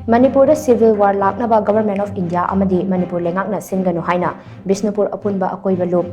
Manipur civil war laknaba Government of India amadi Manipur lengakna singanu haina Bishnupur apunba akoiba loop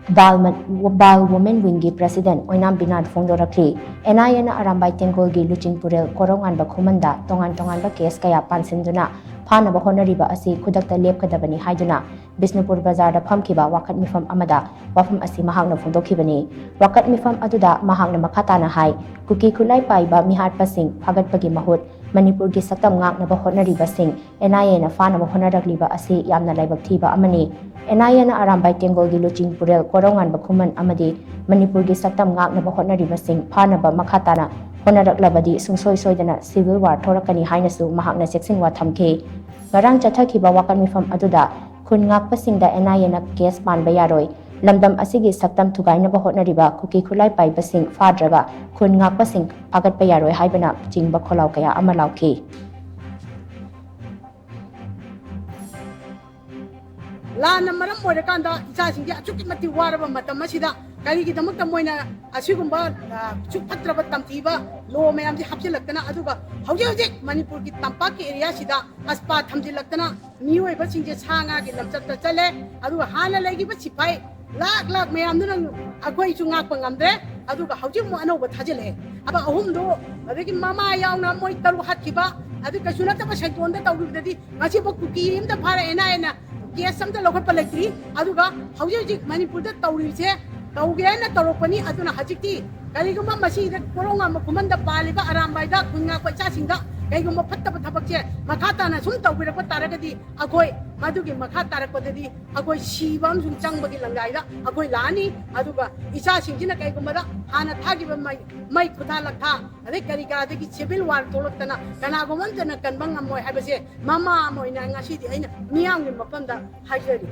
Bal Women Wing President Oinam Binat Fongdorakli NIA na Arambai Tengol gi Luching Purel Korongan ba Khumanda tongan ba case kaya pansinduna phana ba honariba asi khudakta lepkadabani haiduna Bishnupur Bazar da phamkiba wakat mifam amada wafam asi mahakna phongdokhibani wakat mifam aduda mahakna makhatana hai kuki khulai paiba mihat pasing phagatpagi mahut Manipur gi saktam ngakna ba honariba sing NIA na phana ba honarakliba asi yamna laibak thiba amani NIA na Arambai Tengol gi Luching Purel Korongan Bakhuman amadi Manipur gi saktam ngakna ba honariba sing phana ba makhatana honaraklabadi sungsoi soidana civil war thorakani hainasu mahakna seksinwa thamke ngarang chathakiba wakan mifam aduda khun ngakpasingda NIA na case panba yaroi lamdam asigi saktam thugaina ba honariba kuki khulai paibasing fadraga khun ngakpasing agatpa yaroi haibana chingba kholau kaya amalauki Lana maram moira kanda isa singi achuki mati waraba matam asida kali ki damak tamoina asigumba chuk patraba tamtiba lo mayam ji hapjilaktana aduga hauji hauji Manipur ki tampak ki area sida aspa thamjilaktana nioi ba singje sanga ki lamchatta chale aduga hana legi ba sipai lak mayam nu agoi chu ngak pangamde aduga hauji mo anoba thajile aba ahum do adagi mama yauna moi taru hatkiba aduga sunata ba saidonda tawdadi ngasi ba kuki imda phara ena Yes, some the local electric, Aduga, how you Manipur the Taurice, Taugiana Toropani, Aduna Hajiki, Kaliguma Masi, the Koroma, Kumanda Paliba, Arambaida, Kunga Pachasinga, Kaguma Patapache, Makatana, Sunta with a Pataragadi, Agoi, Maduki, Makatarakodi, Agoi Shivam, Changbagi Langaida, Agoi Lani, Aduga, Isa Singina Kagumada, Hana Tagiba, my Kutalaka, Rekariga, the civil war Tolotana, Kanagomantana, Kanbanga Moy, Habase, Mama Moy Nangasi, Niang in Mapanda, Hajari.